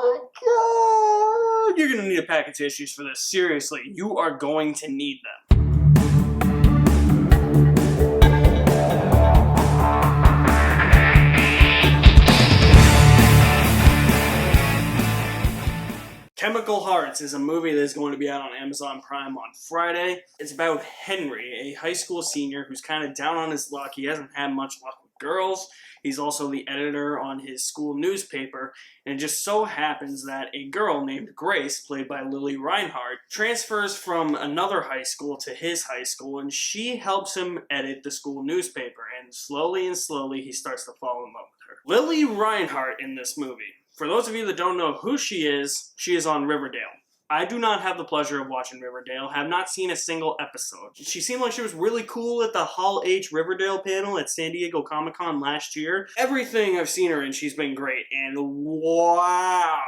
my god! You're gonna need a pack of tissues for this. Seriously, you are going to need them. Chemical Hearts is a movie that's going to be out on Amazon Prime on Friday. It's about Henry, a high school senior who's kind of down on his luck. He hasn't had much luck with girls. He's also the editor on his school newspaper, and it just so happens that a girl named Grace, played by Lili Reinhart, transfers from another high school to his high school, and she helps him edit the school newspaper, and slowly he starts to fall in love with her. Lili Reinhart in this movie. For those of you that don't know who she is on Riverdale. I do not have the pleasure of watching Riverdale, have not seen a single episode. She seemed like she was really cool at the Hall H Riverdale panel at San Diego Comic-Con last year. Everything I've seen her in, she's been great, and wow!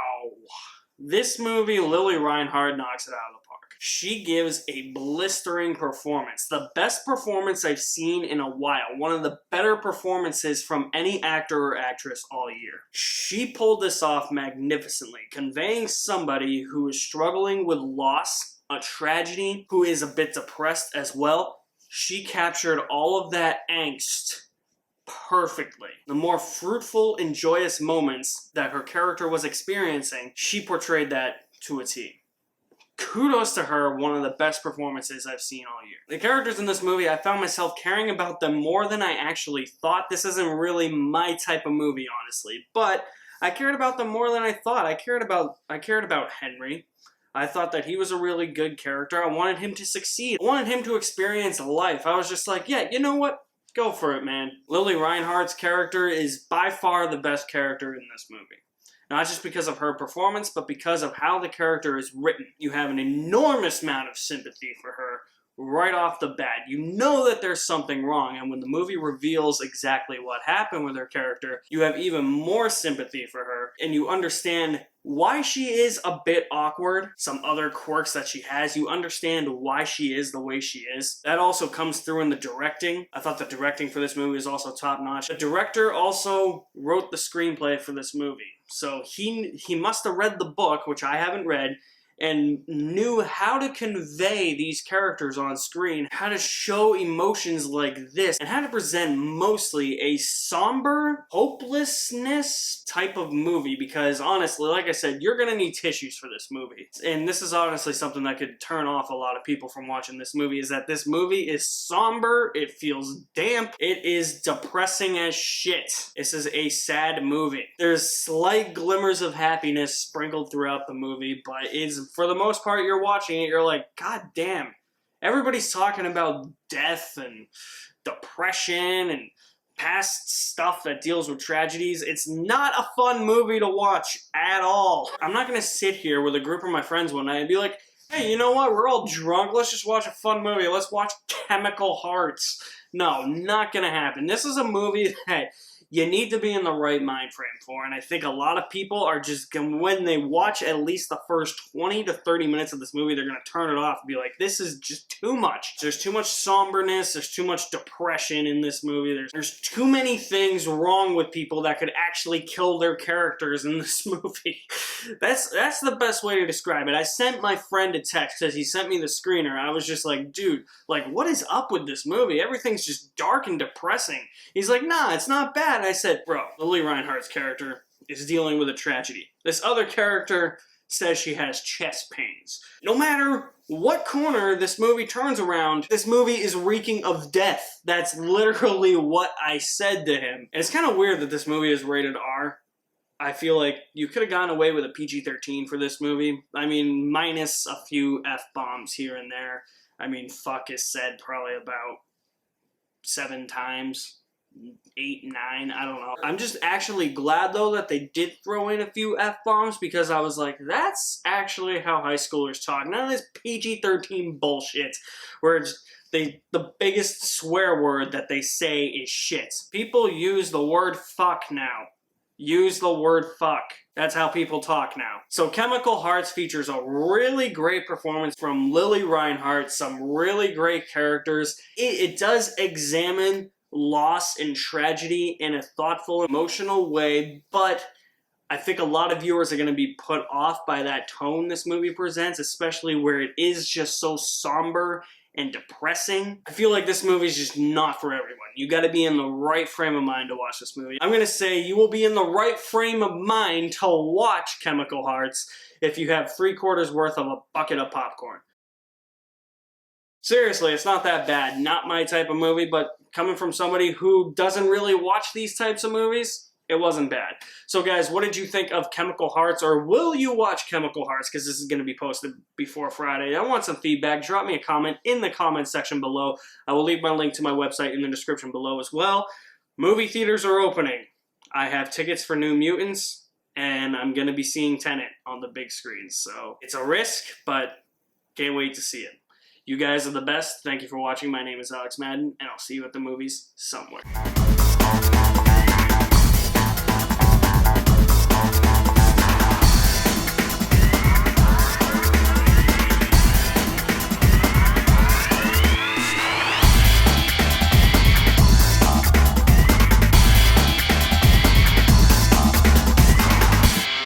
This movie, Lili Reinhart knocks it out of the park. She gives a blistering performance. The best performance I've seen in a while. One of the better performances from any actor or actress all year. She pulled this off magnificently, conveying somebody who is struggling with loss, a tragedy, who is a bit depressed as well. She captured all of that angst perfectly. The more fruitful and joyous moments that her character was experiencing, she portrayed that to a T. Kudos to her, one of the best performances I've seen all year. The characters in this movie, I found myself caring about them more than I actually thought. This isn't really my type of movie, honestly, but I cared about them more than I thought. I cared about Henry. I thought that he was a really good character. I wanted him to succeed. I wanted him to experience life. I was just like, yeah, you know what? Go for it, man. Lili Reinhart's character is by far the best character in this movie. Not just because of her performance, but because of how the character is written. You have an enormous amount of sympathy for her right off the bat. You know that there's something wrong, and when the movie reveals exactly what happened with her character, you have even more sympathy for her, and you understand why she is a bit awkward, some other quirks that she has. You understand why she is the way she is. That also comes through in the directing. I thought the directing for this movie is also top-notch. The director also wrote the screenplay for this movie. So he must have read the book, which I haven't read, and knew how to convey these characters on screen, how to show emotions like this, and how to present mostly a somber, hopelessness type of movie, because honestly, like I said, you're gonna need tissues for this movie. And this is honestly something that could turn off a lot of people from watching this movie, is that this movie is somber, it feels damp, it is depressing as shit. This is a sad movie. There's slight glimmers of happiness sprinkled throughout the movie, but it's, for the most part, you're watching it, you're like, God damn. Everybody's talking about death and depression and past stuff that deals with tragedies. It's not a fun movie to watch at all. I'm not gonna sit here with a group of my friends one night and be like, hey, you know what? We're all drunk. Let's just watch a fun movie. Let's watch Chemical Hearts. No, not gonna happen. This is a movie that you need to be in the right mind frame for, and I think a lot of people are just, when they watch at least the first 20 to 30 minutes of this movie, they're going to turn it off and be like, this is just too much. There's too much somberness, there's too much depression in this movie, there's too many things wrong with people that could actually kill their characters in this movie. That's the best way to describe it. I sent my friend a text because he sent me the screener. I was just like, dude, like, what is up with this movie? Everything's just dark and depressing. He's like, nah, it's not bad. I said, bro, Lili Reinhart's character is dealing with a tragedy. This other character says she has chest pains. No matter what corner this movie turns around, this movie is reeking of death. That's literally what I said to him. And it's kind of weird that this movie is rated R. I feel like you could have gone away with a PG-13 for this movie. I mean, minus a few F-bombs here and there. I mean, fuck is said probably about 7 times. 8, 9, I don't know. I'm just actually glad, though, that they did throw in a few F-bombs, because I was like, that's actually how high schoolers talk. None of this PG-13 bullshit, where it's the biggest swear word that they say is shit. People use the word fuck now. Use the word fuck. That's how people talk now. So Chemical Hearts features a really great performance from Lili Reinhart, some really great characters. It does examine loss and tragedy in a thoughtful, emotional way, but I think a lot of viewers are going to be put off by that tone this movie presents, especially where it is just so somber and depressing. I feel like this movie is just not for everyone. You got to be in the right frame of mind to watch this movie. I'm going to say you will be in the right frame of mind to watch Chemical Hearts if you have 3/4 worth of a bucket of popcorn. Seriously, it's not that bad. Not my type of movie, but coming from somebody who doesn't really watch these types of movies, it wasn't bad. So guys, what did you think of Chemical Hearts, or will you watch Chemical Hearts? Because this is going to be posted before Friday. I want some feedback. Drop me a comment in the comment section below. I will leave my link to my website in the description below as well. Movie theaters are opening. I have tickets for New Mutants, and I'm going to be seeing Tanne on the big screen. So it's a risk, but can't wait to see it. You guys are the best. Thank you for watching. My name is Alex Madden, and I'll see you at the movies somewhere.